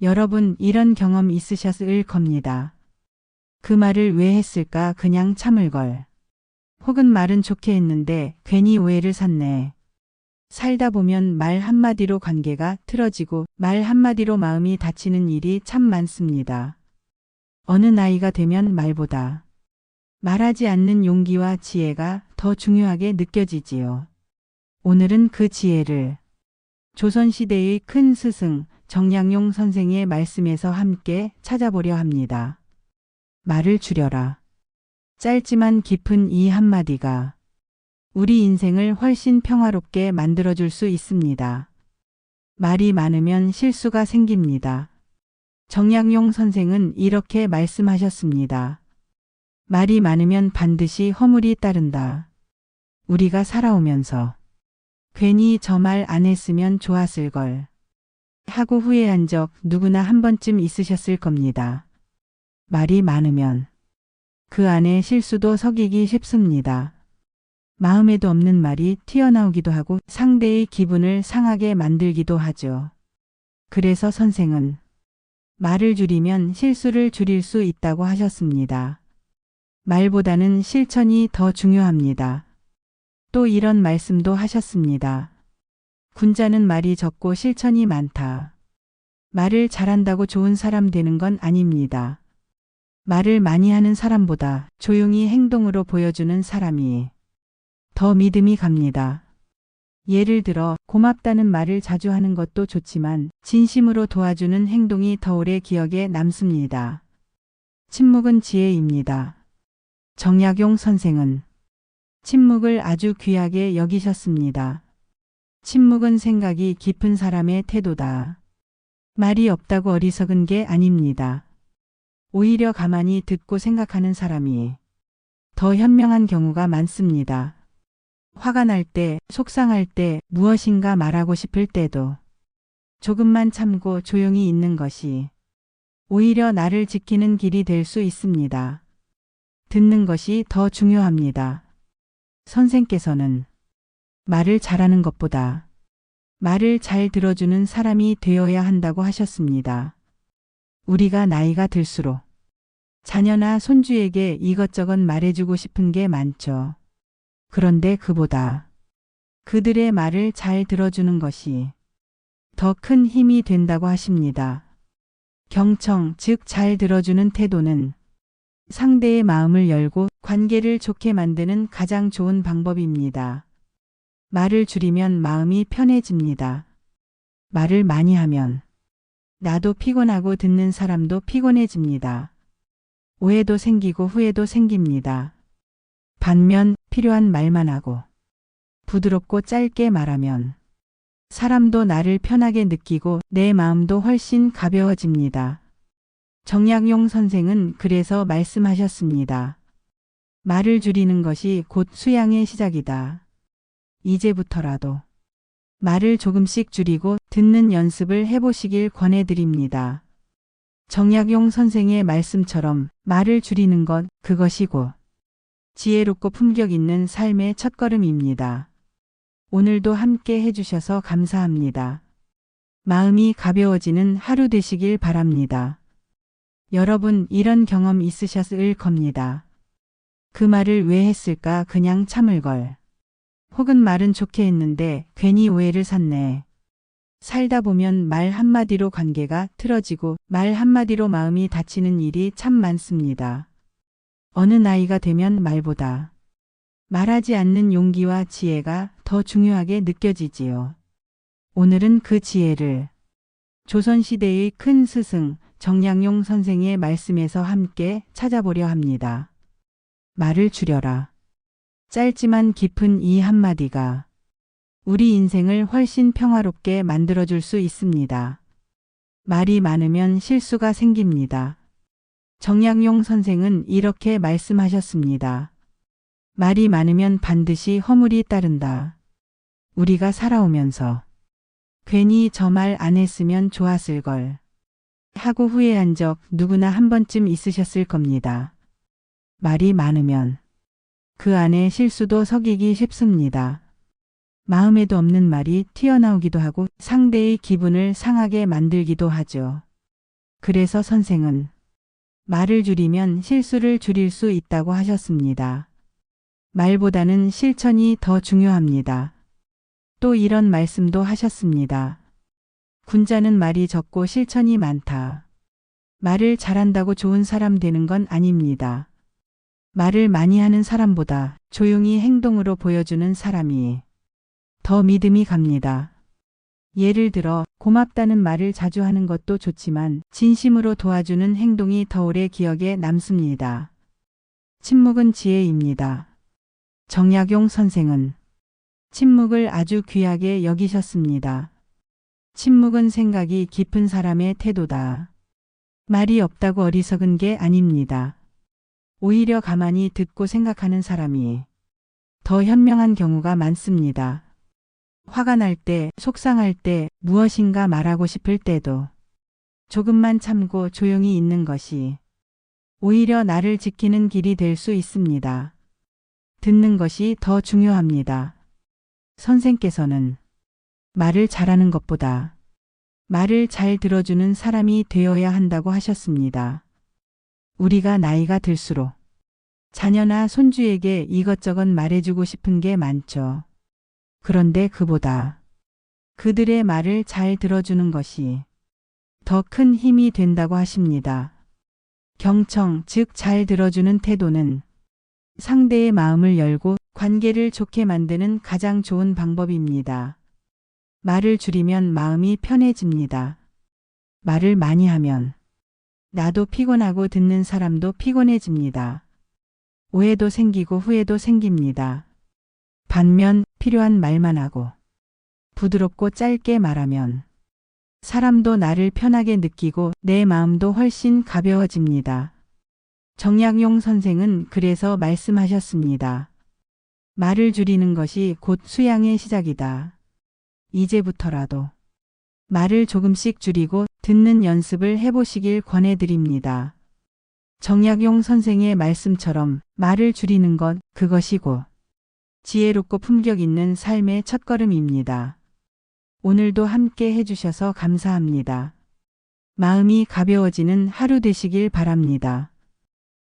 여러분 이런 경험 있으셨을 겁니다. 그 말을 왜 했을까 그냥 참을 걸. 혹은 말은 좋게 했는데 괜히 오해를 샀네. 살다 보면 말 한마디로 관계가 틀어지고 말 한마디로 마음이 다치는 일이 참 많습니다. 어느 나이가 되면 말보다 말하지 않는 용기와 지혜가 더 중요하게 느껴지지요. 오늘은 그 지혜를 조선시대의 큰 스승 정약용 선생의 말씀에서 함께 찾아보려 합니다. 말을 줄여라. 짧지만 깊은 이 한마디가 우리 인생을 훨씬 평화롭게 만들어줄 수 있습니다. 말이 많으면 실수가 생깁니다. 정약용 선생은 이렇게 말씀하셨습니다. 말이 많으면 반드시 허물이 따른다. 우리가 살아오면서 괜히 저 말 안 했으면 좋았을 걸 하고 후회한 적 누구나 한 번쯤 있으셨을 겁니다. 말이 많으면 그 안에 실수도 섞이기 쉽습니다. 마음에도 없는 말이 튀어나오기도 하고 상대의 기분을 상하게 만들기도 하죠. 그래서 선생은 말을 줄이면 실수를 줄일 수 있다고 하셨습니다. 말보다는 실천이 더 중요합니다. 또 이런 말씀도 하셨습니다. 군자는 말이 적고 실천이 많다. 말을 잘한다고 좋은 사람 되는 건 아닙니다. 말을 많이 하는 사람보다 조용히 행동으로 보여주는 사람이 더 믿음이 갑니다. 예를 들어 고맙다는 말을 자주 하는 것도 좋지만 진심으로 도와주는 행동이 더 오래 기억에 남습니다. 침묵은 지혜입니다. 정약용 선생은 침묵을 아주 귀하게 여기셨습니다. 침묵은 생각이 깊은 사람의 태도다. 말이 없다고 어리석은 게 아닙니다. 오히려 가만히 듣고 생각하는 사람이 더 현명한 경우가 많습니다. 화가 날 때, 속상할 때, 무엇인가 말하고 싶을 때도 조금만 참고 조용히 있는 것이 오히려 나를 지키는 길이 될 수 있습니다. 듣는 것이 더 중요합니다. 선생께서는 말을 잘하는 것보다 말을 잘 들어주는 사람이 되어야 한다고 하셨습니다. 우리가 나이가 들수록 자녀나 손주에게 이것저것 말해주고 싶은 게 많죠. 그런데 그보다 그들의 말을 잘 들어주는 것이 더 큰 힘이 된다고 하십니다. 경청, 즉 잘 들어주는 태도는 상대의 마음을 열고 관계를 좋게 만드는 가장 좋은 방법입니다. 말을 줄이면 마음이 편해집니다. 말을 많이 하면 나도 피곤하고 듣는 사람도 피곤해집니다. 오해도 생기고 후회도 생깁니다. 반면 필요한 말만 하고 부드럽고 짧게 말하면 사람도 나를 편하게 느끼고 내 마음도 훨씬 가벼워집니다. 정약용 선생은 그래서 말씀하셨습니다. 말을 줄이는 것이 곧 수양의 시작이다. 이제부터라도 말을 조금씩 줄이고 듣는 연습을 해보시길 권해드립니다. 정약용 선생의 말씀처럼 말을 줄이는 것, 그것이 곧 지혜롭고 품격 있는 삶의 첫걸음입니다. 오늘도 함께 해주셔서 감사합니다. 마음이 가벼워지는 하루 되시길 바랍니다. 여러분 이런 경험 있으셨을 겁니다. 그 말을 왜 했을까 그냥 참을 걸. 혹은 말은 좋게 했는데 괜히 오해를 샀네. 살다 보면 말 한마디로 관계가 틀어지고 말 한마디로 마음이 다치는 일이 참 많습니다. 어느 나이가 되면 말보다 말하지 않는 용기와 지혜가 더 중요하게 느껴지지요. 오늘은 그 지혜를 조선시대의 큰 스승 정약용 선생의 말씀에서 함께 찾아보려 합니다. 말을 줄여라. 짧지만 깊은 이 한마디가 우리 인생을 훨씬 평화롭게 만들어줄 수 있습니다. 말이 많으면 실수가 생깁니다. 정약용 선생은 이렇게 말씀하셨습니다. 말이 많으면 반드시 허물이 따른다. 우리가 살아오면서 괜히 저 말 안 했으면 좋았을 걸 하고 후회한 적 누구나 한 번쯤 있으셨을 겁니다. 말이 많으면 그 안에 실수도 섞이기 쉽습니다. 마음에도 없는 말이 튀어나오기도 하고 상대의 기분을 상하게 만들기도 하죠. 그래서 선생은 말을 줄이면 실수를 줄일 수 있다고 하셨습니다. 말보다는 실천이 더 중요합니다. 또 이런 말씀도 하셨습니다. 군자는 말이 적고 실천이 많다. 말을 잘한다고 좋은 사람 되는 건 아닙니다. 말을 많이 하는 사람보다 조용히 행동으로 보여주는 사람이 더 믿음이 갑니다. 예를 들어 고맙다는 말을 자주 하는 것도 좋지만 진심으로 도와주는 행동이 더 오래 기억에 남습니다. 침묵은 지혜입니다. 정약용 선생은 침묵을 아주 귀하게 여기셨습니다. 침묵은 생각이 깊은 사람의 태도다. 말이 없다고 어리석은 게 아닙니다. 오히려 가만히 듣고 생각하는 사람이 더 현명한 경우가 많습니다. 화가 날 때, 속상할 때, 무엇인가 말하고 싶을 때도 조금만 참고 조용히 있는 것이 오히려 나를 지키는 길이 될 수 있습니다. 듣는 것이 더 중요합니다. 선생께서는 말을 잘하는 것보다 말을 잘 들어주는 사람이 되어야 한다고 하셨습니다. 우리가 나이가 들수록 자녀나 손주에게 이것저것 말해주고 싶은 게 많죠. 그런데 그보다 그들의 말을 잘 들어주는 것이 더 큰 힘이 된다고 하십니다. 경청, 즉 잘 들어주는 태도는 상대의 마음을 열고 관계를 좋게 만드는 가장 좋은 방법입니다. 말을 줄이면 마음이 편해집니다. 말을 많이 하면 나도 피곤하고 듣는 사람도 피곤해집니다. 오해도 생기고 후회도 생깁니다. 반면 필요한 말만 하고 부드럽고 짧게 말하면 사람도 나를 편하게 느끼고 내 마음도 훨씬 가벼워집니다. 정약용 선생은 그래서 말씀하셨습니다. 말을 줄이는 것이 곧 수양의 시작이다. 이제부터라도 말을 조금씩 줄이고 듣는 연습을 해보시길 권해드립니다. 정약용 선생의 말씀처럼 말을 줄이는 것, 그것이 곧 지혜롭고 품격 있는 삶의 첫걸음입니다. 오늘도 함께 해주셔서 감사합니다. 마음이 가벼워지는 하루 되시길 바랍니다.